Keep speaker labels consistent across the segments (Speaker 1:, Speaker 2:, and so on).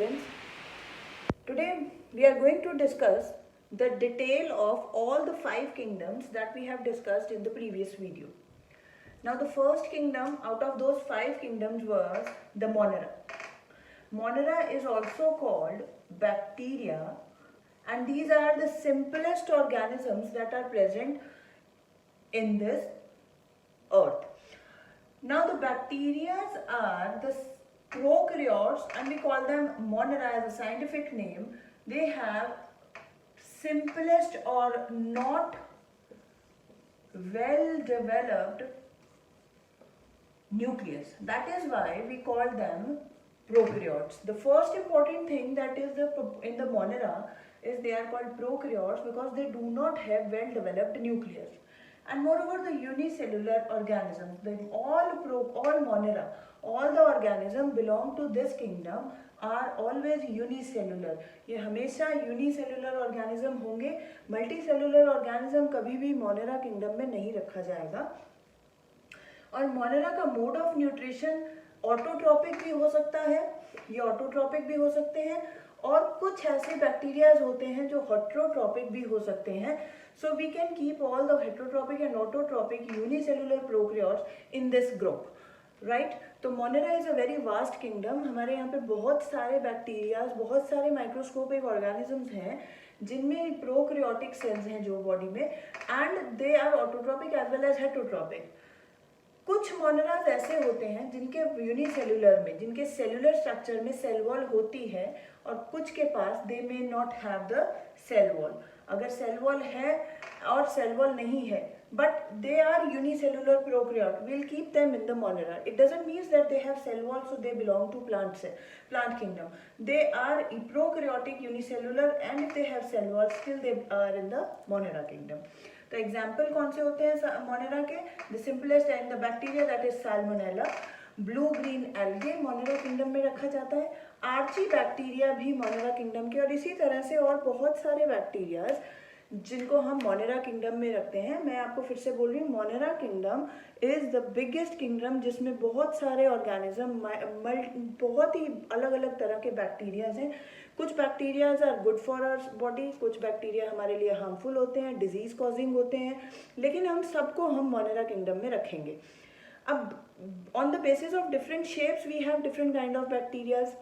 Speaker 1: students. Today we are going to discuss the detail of all the 5 kingdoms that we have discussed in the previous video. Now the first kingdom out of those 5 kingdoms was the Monera. Monera is also called bacteria, and these are the simplest organisms that are present in this earth. Now the bacteria are the prokaryotes, and we call them Monera as a scientific name. They have simplest or not well developed nucleus. That is why we call them prokaryotes. The first important thing that is in the Monera is they are called prokaryotes because they do not have well developed nucleus. And moreover, the unicellular organisms, all Monera, all the organisms belong to this kingdom are always unicellular. ये हमेशा unicellular organism होंगे. Multicellular organism कभी भी Monera kingdom में नहीं रखा जाएगा. और मोनेरा का मोड ऑफ न्यूट्रिशन ऑटोट्रॉपिक भी हो सकता है, ये ऑटोट्रॉपिक भी हो सकते हैं, और कुछ ऐसे बैक्टीरियाज होते हैं जो हेट्रोट्रॉपिक भी हो सकते हैं. So we can keep all the heterotrophic and autotrophic unicellular prokaryotes in this group, right. तो Monera is a very vast kingdom. हमारे यहाँ पे बहुत सारे बैक्टीरियाज, बहुत सारे माइक्रोस्कोपिक ऑर्गेनिजम्स हैं जिनमें प्रोकैरियोटिक सेल्स हैं जो बॉडी में, and they are autotrophic as well as heterotrophic. कुछ मोनेराज ऐसे होते हैं जिनके यूनिसेलुलर में, जिनके सेलुलर स्ट्रक्चर में सेल वॉल होती है, और कुछ के पास they may not have the cell wall. अगर सेल वॉल है और सेल वॉल नहीं है but they are unicellular prokaryote, we'll keep them in the Monera. It doesn't mean that they have cell wall so they belong to plant kingdom. They are prokaryotic unicellular, and if they have cell wall still they are in the Monera kingdom. तो example कौन से होते हैं Monera के? The simplest and the bacteria that is salmonella. Blue green algae Monera kingdom में रखा जाता है. आर्ची बैक्टीरिया भी मोनेरा किंगडम के, और इसी तरह से और बहुत सारे बैक्टीरियाज जिनको हम मोनेरा किंगडम में रखते हैं. मैं आपको फिर से बोल रही हूँ, Monera kingdom is the biggest kingdom जिसमें बहुत सारे ऑर्गेनिज्म, बहुत ही अलग अलग तरह के बैक्टीरियाज हैं. कुछ bacterias are good for our body, कुछ बैक्टीरिया हमारे लिए हार्मफुल होते हैं, डिजीज कॉजिंग होते हैं, लेकिन हम सबको हम मोनेरा किंगडम में रखेंगे. अब on the basis of different shapes we have different kind of bacterias.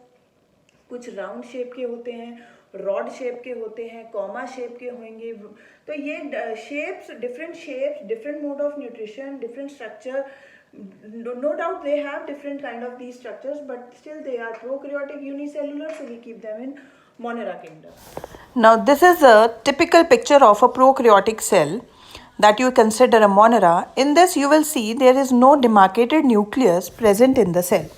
Speaker 1: कुछ राउंड शेप के होते हैं, रॉड शेप के होते हैं, कॉमा शेप के होंगे. तो ये shapes, different mode of nutrition, different structure. No doubt they have different kind of these structures, but still they are prokaryotic unicellular, so we keep them in Monera kingdom.
Speaker 2: Now this is a typical picture of a prokaryotic cell that you consider a Monera. In this you will see there is no demarcated nucleus present in the cell.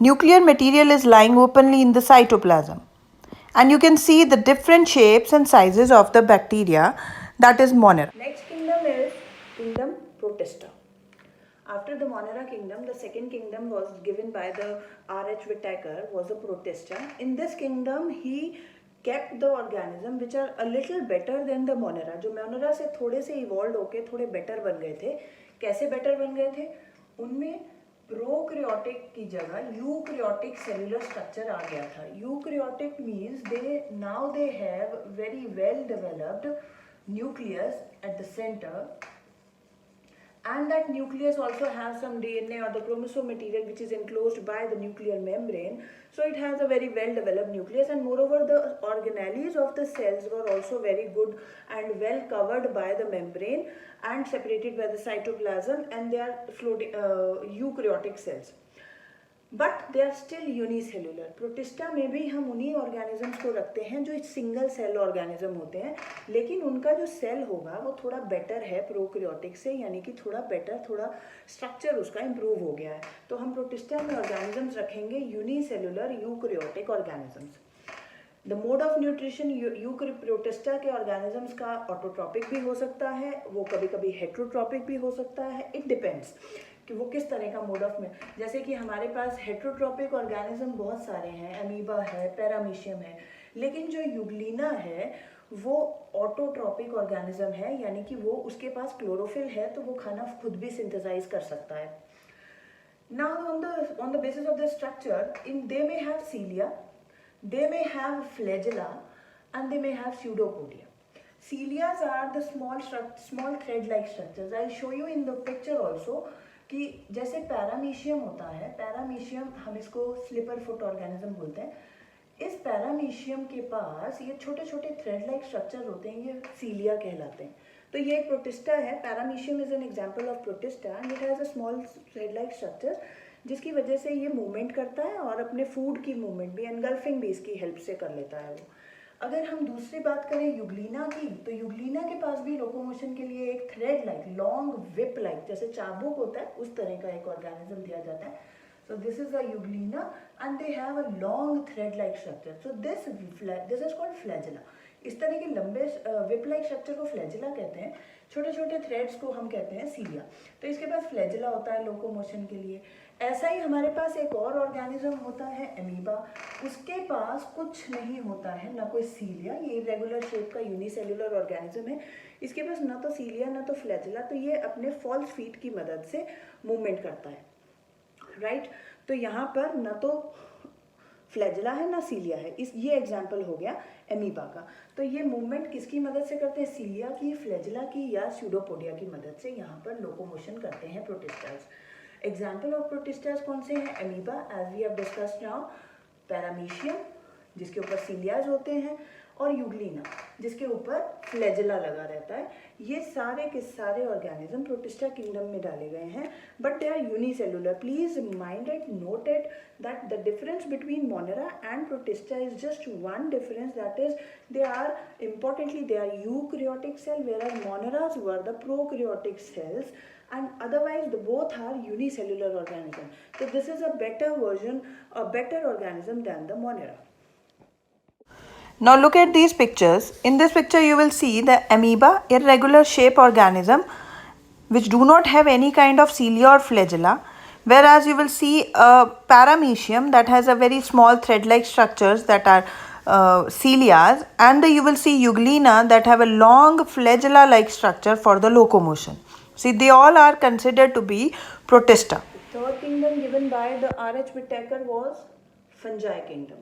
Speaker 2: Nuclear material is lying openly in the cytoplasm, and you can see the different shapes and sizes of the bacteria, that is Monera.
Speaker 1: Next kingdom is kingdom Protista. After the Monera kingdom, the second kingdom was given by the R.H. Whittaker, was a Protista. In this kingdom, he kept the organism which are a little better than the Monera. जो Monera से थोड़े से evolved होके थोड़े better बन गए थे. कैसे better बन गए थे? उनमें प्रोकैरियोटिक की जगह यूकैरियोटिक सेलुलर स्ट्रक्चर आ गया था. Eukaryotic means they have very well developed nucleus at the center, and that nucleus also has some DNA or the chromosome material which is enclosed by the nuclear membrane. So it has a very well developed nucleus, and moreover the organelles of the cells were also very good and well covered by the membrane and separated by the cytoplasm, and they are floating eukaryotic cells. But they are still unicellular. Protista में भी हम उन्हीं organisms को रखते हैं जो single cell organism होते हैं, लेकिन उनका जो सेल होगा वो थोड़ा बेटर है प्रोकैरियोटिक से, यानी कि थोड़ा बेटर, थोड़ा स्ट्रक्चर उसका इम्प्रूव हो गया है. तो हम प्रोटिस्टा में ऑर्गेनिजम्स रखेंगे unicellular eukaryotic organisms. The mode of nutrition protista के ऑर्गेनिजम्स का ऑटोट्रॉपिक भी हो सकता है, वो कभी कभी हेट्रोट्रॉपिक भी हो सकता है. इट डिपेंड्स कि वो किस तरह का मोड ऑफ में. जैसे कि हमारे पास हेट्रोट्रॉपिक ऑर्गेनिज्म बहुत सारे हैं, अमीबा है, पैरामीशियम है, लेकिन जो यूग्लिना है वो ऑटोट्रॉपिक ऑर्गेनिज्म है, यानी कि वो उसके पास क्लोरोफिल है तो वो खाना खुद भी सिंथेसाइज कर सकता है. Now on the basis of the structure, they may have cilia, they may have flagella and they may have pseudopodia. Cilias are the small thread-like structures. I'll show you in the picture also कि जैसे paramecium होता है, paramecium हम इसको slipper foot organism बोलते हैं. इस paramecium के पास ये छोटे छोटे थ्रेड लाइक स्ट्रक्चर होते हैं, ये सीलिया कहलाते हैं. तो ये एक प्रोटिस्टा है. Paramecium is an example of protista and it has a small thread like structure जिसकी वजह से ये मूवमेंट करता है और अपने फूड की मूवमेंट भी, एनगल्फिंग भी इसकी हेल्प से कर लेता है वो. अगर हम दूसरी बात करें युग्लिना की, तो युग्लिना के पास भी लोकोमोशन के लिए एक thread like, long whip like, जैसे चाबुक होता है उस तरह का एक ऑर्गेनिज्म दिया जाता है. So this is a euglena and they have a long thread-like structure. So this is called flagella. इस तरह के लंबे विप-like structure को flagella कहते हैं. छोटे छोटे threads को हम कहते हैं cilia. तो इसके पास flagella होता है locomotion के लिए. ऐसा ही हमारे पास एक और ऑर्गेनिज्म होता है अमीबा. उसके पास कुछ नहीं होता है, ना कोई सीलिया. ये इरेगुलर शेप का यूनिसेल्युलर ऑर्गेनिज्म है. इसके पास ना तो सीलिया ना तो फ्लैजिला. तो ये अपने फॉल्स फीट की मदद से मूवमेंट करता है. राइट तो यहाँ पर ना तो फ्लैजिला है ना सीलिया है. ये एग्जाम्पल हो गया एमीबा का. तो ये मूवमेंट किसकी मदद से करते हैं? सीलिया की, फ्लैजिला की या स्यूडोपोडिया की मदद से यहाँ पर लोकोमोशन करते हैं प्रोटिस्टास. एग्जाम्पल ऑफ प्रोटिस्टास कौन से हैं? Amoeba as we have discussed now, paramecium जिसके ऊपर सीलियाज होते हैं, और यूग्लिना जिसके ऊपर फ्लैजिला लगा रहता है. ये सारे के सारे ऑर्गेनिज्म प्रोटिस्टा किंगडम में डाले गए हैं, but they are unicellular. Please mind it, note it that the difference between monera and protista is just one difference, that is they are importantly they are eukaryotic cell, whereas moneras were the prokaryotic cells, and otherwise the both are unicellular organism. So this is a better version, a better organism than the monera.
Speaker 2: Now look at these pictures. In this picture you will see the amoeba, irregular shape organism which do not have any kind of cilia or flagella, whereas you will see a paramecium that has a very small thread-like structures that are cilias, and you will see euglena that have a long flagella-like structure for the locomotion. See, they all are considered to be protista.
Speaker 1: The third kingdom given by the R.H. Whittaker was fungi kingdom.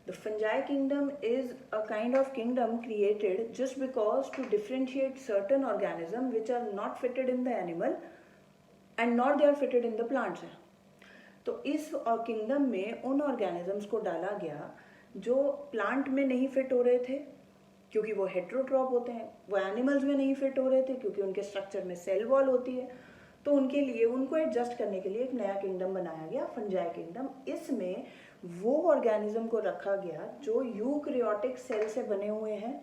Speaker 1: The fungi kingdom is a kind of kingdom created just because to differentiate certain organisms which are not fitted in the animal and not they are fitted in the plants. तो इस kingdom में उन organisms को डाला गया जो plant में नहीं fit हो रहे थे क्योंकि वो heterotroph होते हैं, वो animals में नहीं fit हो रहे थे क्योंकि उनके structure में cell wall होती है. तो उनके लिए, उनको एडजस्ट करने के लिए एक नया किंगडम बनाया गया, फंजाई किंगडम. इसमें वो ऑर्गेनिज्म को रखा गया जो यूकैरियोटिक सेल से बने हुए हैं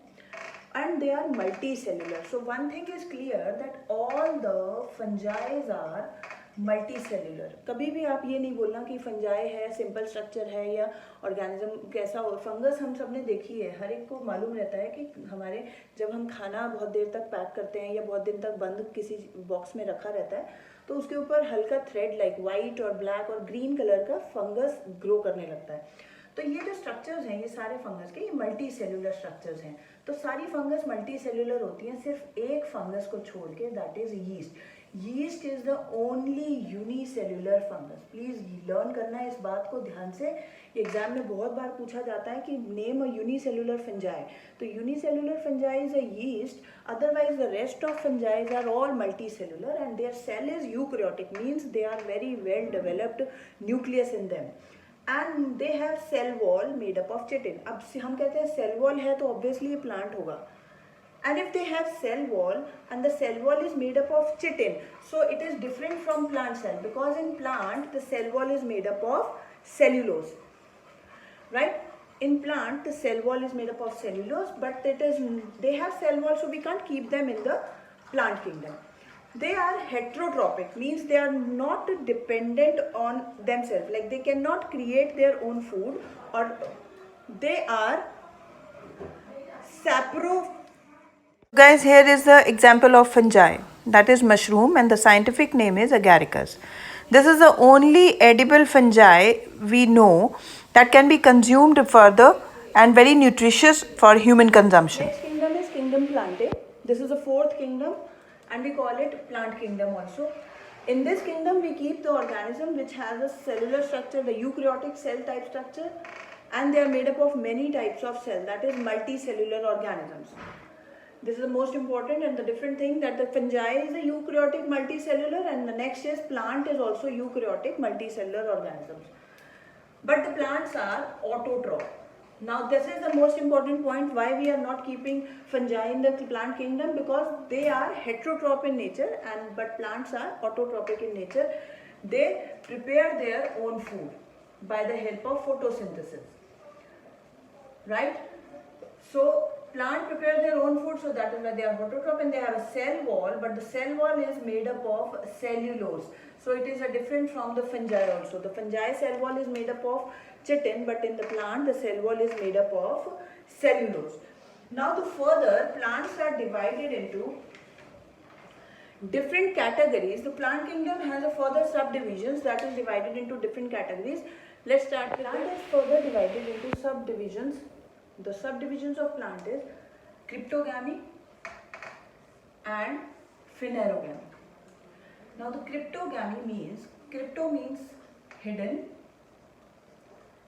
Speaker 1: and they are multicellular. So one thing is clear that all the fungis are multicellular. कभी भी आप ये नहीं बोलना कि फंजाई है, सिंपल स्ट्रक्चर है या ऑर्गेनिज्म कैसा हो. फंगस हम सब ने देखी है, हर एक को मालूम रहता है कि हमारे जब हम खाना बहुत देर तक पैक करते हैं या बहुत दिन तक बंद किसी बॉक्स में रखा रहता है तो उसके ऊपर हल्का थ्रेड लाइक वाइट और ब्लैक और ग्रीन कलर का फंगस ग्रो करने लगता है. तो ये जो स्ट्रक्चर्स हैं ये सारे फंगस के, ये मल्टी सेलुलर स्ट्रक्चर्स हैं. तो सारी फंगस मल्टी सेलुलर होती हैं सिर्फ एक फंगस को छोड़ के, that is yeast. Yeast is the only unicellular fungus. Please learn करना है इस बात को ध्यान से. एग्जाम में बहुत बार पूछा जाता है कि नेम अ यूनिसेल्युलर फंजाई. तो unicellular fungi is a yeast, otherwise the rest of fungis are all multicellular and their cell is eukaryotic, means they are very well developed nucleus in them and they have cell wall made up of chitin. अब हम कहते हैं cell wall है तो obviously ये plant होगा. And if they have cell wall and the cell wall is made up of chitin, so it is different from plant cell, because in plant the cell wall is made up of cellulose, right? In plant the cell wall is made up of cellulose, but they have cell wall, so we can't keep them in the plant kingdom. They are heterotrophic, means they are not dependent on themselves, like they cannot create their own food, or they are sapro.
Speaker 2: Guys, here is the example of fungi, that is mushroom, and the scientific name is agaricus. This is the only edible fungi we know that can be consumed further and very nutritious for human consumption.
Speaker 1: Next kingdom is kingdom plantae. This is the fourth kingdom and we call it plant kingdom also. In this kingdom we keep the organism which has a cellular structure, the eukaryotic cell type structure, and they are made up of many types of cells, that is multicellular organisms. This is the most important and the different thing, that the fungi is a eukaryotic multicellular and the next is plant is also eukaryotic multicellular organisms. But the plants are autotroph. Now this is the most important point why we are not keeping fungi in the plant kingdom, because they are heterotroph in nature but plants are autotrophic in nature. They prepare their own food by the help of photosynthesis. Right? So plant prepare their own food, so that is why they are autotroph, and they have a cell wall, but the cell wall is made up of cellulose. So it is a different from the fungi also. The fungi cell wall is made up of chitin, but in the plant the cell wall is made up of cellulose. Now the further plants are divided into different categories. The plant kingdom has a further subdivisions that is divided into different categories. Let's start. Plant is further divided into subdivisions. The subdivisions of plant is cryptogamy and phanerogamy. Now the cryptogamy means, crypto means hidden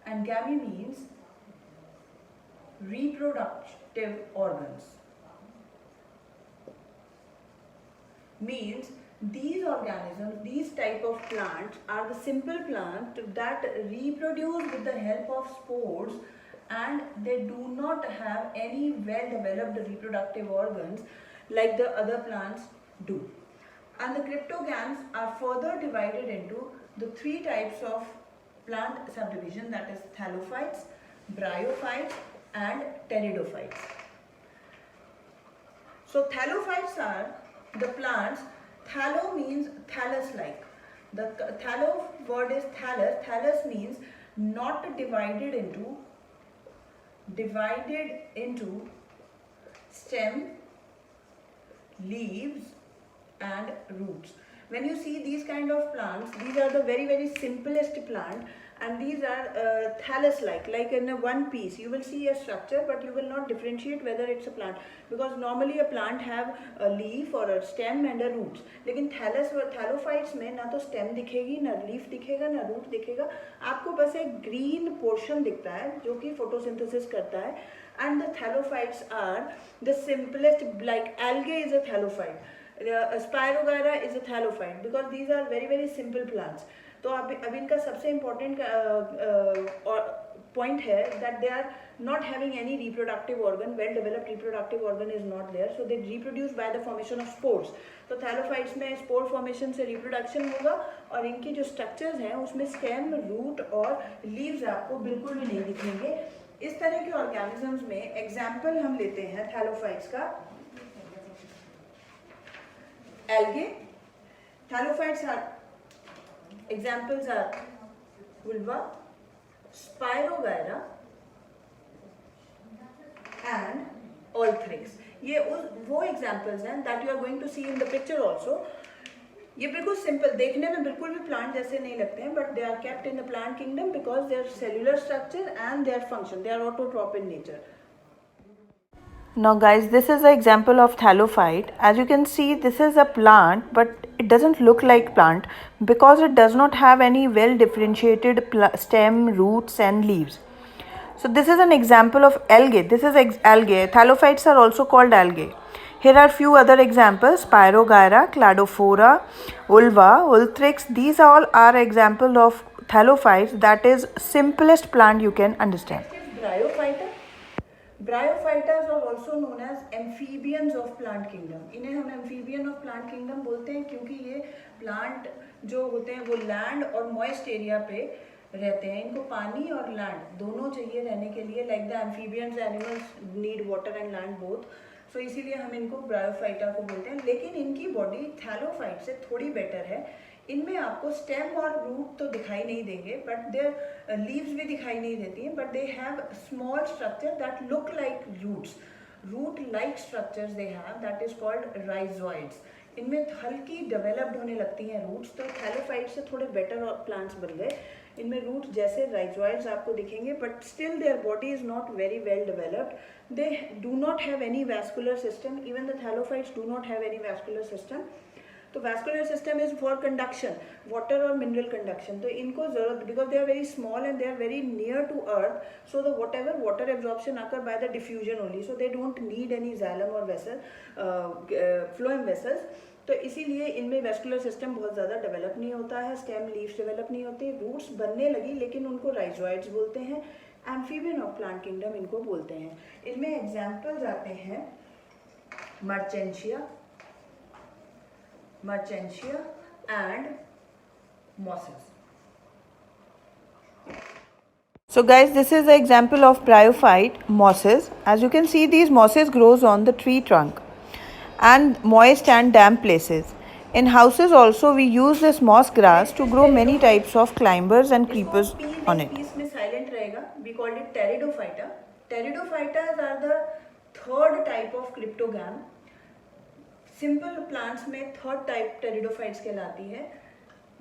Speaker 1: and gamy means reproductive organs. Means these organisms, these type of plants are the simple plants that reproduce with the help of spores, and they do not have any well developed reproductive organs like the other plants do. And the cryptogams are further divided into the three types of plant subdivision, that is thallophytes, bryophytes and pteridophytes. So thallophytes are the plants. Thallo means thallus-like. The thallo word is thallus. Thallus means not divided into stem, leaves and roots. When you see these kind of plants, these are the very simplest plant, and these are thallus-like, like in a one piece. You will see a structure, but you will not differentiate whether it's a plant, because normally a plant have a leaf or a stem and a roots. लेकिन thallus और thallophytes में ना तो stem दिखेगी, ना leaf दिखेगा, ना root दिखेगा. आपको बस एक green portion दिखता है जो कि photosynthesis करता है. And the thallophytes are the simplest, like algae is a thallophyte. Spirogyra is a thallophyte, because these are very simple plants. तो अब इनका सबसे इम्पोर्टेंट पॉइंट है that they are not having any reproductive organ, well developed reproductive organ is not there, so they reproduce by the formation of spores. तो thallophytes में spore formation से reproduction होगा, और इनकी जो structures हैं उसमें stem, root और leaves आपको बिल्कुल भी नहीं दिखेंगे. इस तरह के organisms में example हम लेते हैं thallophytes का. Algae. Thallophytes are examples are vulva, Spirogyra and Olthrix. ये वो examples हैं that you are going to see in the picture also. ये बिल्कुल simple, देखने में बिल्कुल भी plant जैसे नहीं लगते हैं, but they are kept in the plant kingdom because their cellular structure and their function, they are autotroph in nature.
Speaker 2: Now guys, this is an example of thallophyte. As you can see, this is a plant, but it doesn't look like plant because it does not have any well differentiated stem, roots and leaves. So this is an example of algae. This is algae. Thallophytes are also called algae. Here are few other examples: Spirogyra, Cladophora, Ulva, Ulthrix. These all are example of thallophytes, that is simplest plant you can understand.
Speaker 1: Bryophyta. Bryophytas are also known as amphibians of plant kingdom. इन्हें हम amphibian of plant kingdom बोलते हैं क्योंकि ये plant जो होते हैं वो land और moist area पे रहते हैं. इनको पानी और land दोनों चाहिए रहने के लिए. Like the amphibians animals need water and land both. So इसीलिए हम इनको Bryophyta को बोलते हैं. लेकिन इनकी body thallophyte से थोड़ी better है. इनमें आपको स्टेम और रूट तो दिखाई नहीं देंगे, बट देयर लीव्स भी दिखाई नहीं देती हैं, but they have small structure that look like roots. Root like structures they have, that is called rhizoids. इनमें हल्की डेवलप्ड होने लगती हैं रूट्स. तो थैलोफाइट से थोड़े बेटर प्लांट्स बन गए. इनमें रूट्स जैसे राइजोइड्स आपको दिखेंगे, but still their body is not very well developed. They do not have any vascular system. Even the thallophytes do not have any vascular system. तो vascular system is for conduction, water और mineral conduction. तो इनको जरूरत, because they are very small and they are very near to earth, so the whatever water absorption आकर by the diffusion only, so they don't need any xylem और vessel, phloem vessels. तो इसीलिए इनमें vascular system बहुत ज़्यादा develop नहीं होता है, स्टेम लीव्स डेवलप नहीं होते, रूट्स बनने लगी लेकिन उनको राइजोइड्स बोलते हैं. एम्फीबियन ऑफ प्लांट किंगडम इनको बोलते हैं. इनमें एग्जाम्पल्स आते हैं Marchantia and mosses.
Speaker 2: So guys, this is the example of bryophyte mosses. As you can see, these mosses grows on the tree trunk and moist and damp places. In houses also we use this moss grass to grow many types of climbers and creepers on it.
Speaker 1: Piece में silent रहेगा. We called it Pteridophyta. Pteridophytas are the third type of cryptogam. Simple plants में third type pteridophytes कहलाती है.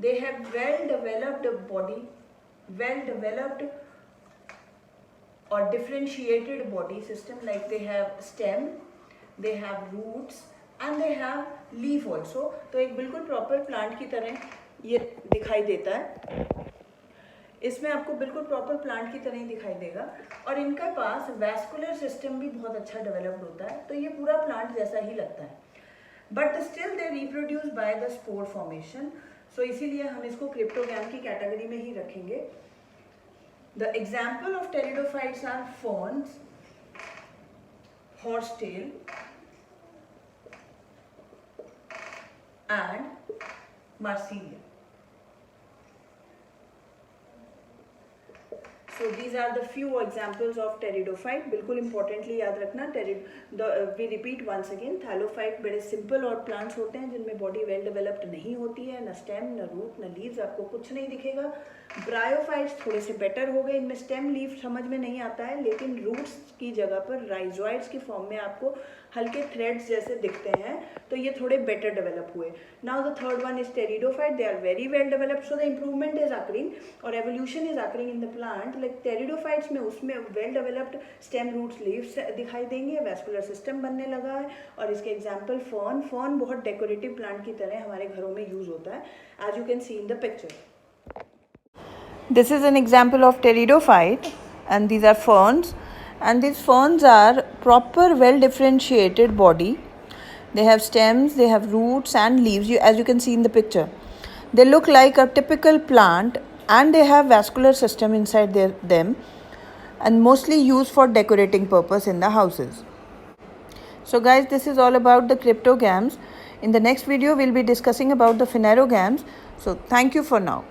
Speaker 1: They have well developed body, well developed or differentiated body system, like they have stem, they have roots and they have leaf also. तो एक बिल्कुल proper plant की तरह ये दिखाई देता है. इसमें आपको बिल्कुल प्रॉपर प्लांट की तरह ही दिखाई देगा. और इनका पास वैस्कुलर सिस्टम भी बहुत अच्छा डेवलप्ड होता है, तो ये पूरा प्लांट जैसा ही लगता है. But still they reproduce by the spore formation. So इसीलिए हम इसको क्रिप्टोगैम की कैटेगरी में ही रखेंगे. The example of pteridophytes are ferns, horsetail and marsilia. So these are the few examples of pteridophyte. बिल्कुल importantly याद रखना, we repeat once again, thallophyte बड़े simple और plants होते हैं जिनमें body well developed नहीं होती है, न stem, न root, न leaves, आपको कुछ नहीं दिखेगा. ब्रायोफाइट्स थोड़े से बेटर हो गए, इनमें स्टेम लीफ समझ में नहीं आता है, लेकिन रूट्स की जगह पर राइजोइड्स की फॉर्म में आपको हल्के थ्रेड्स जैसे दिखते हैं, तो ये थोड़े बेटर डेवलप हुए. Now the third one is pteridophyte. They are very well developed, so the improvement is occurring और evolution is occurring in the plant. Like pteridophytes में उसमें well developed stem roots leaves दिखाई देंगे, vascular system बनने लगा है. और इसके एग्जाम्पल फर्न बहुत डेकोरेटिव प्लांट की तरह हमारे घरों में यूज होता है, as you can see in the picture.
Speaker 2: This is an example of pteridophyte and these are ferns, and these ferns are proper well differentiated body. They have stems, they have roots and leaves, as you can see in the picture. They look like a typical plant and they have vascular system inside them and mostly used for decorating purpose in the houses. So guys, this is all about the cryptogams. In the next video we'll be discussing about the phanerogams. So thank you for now.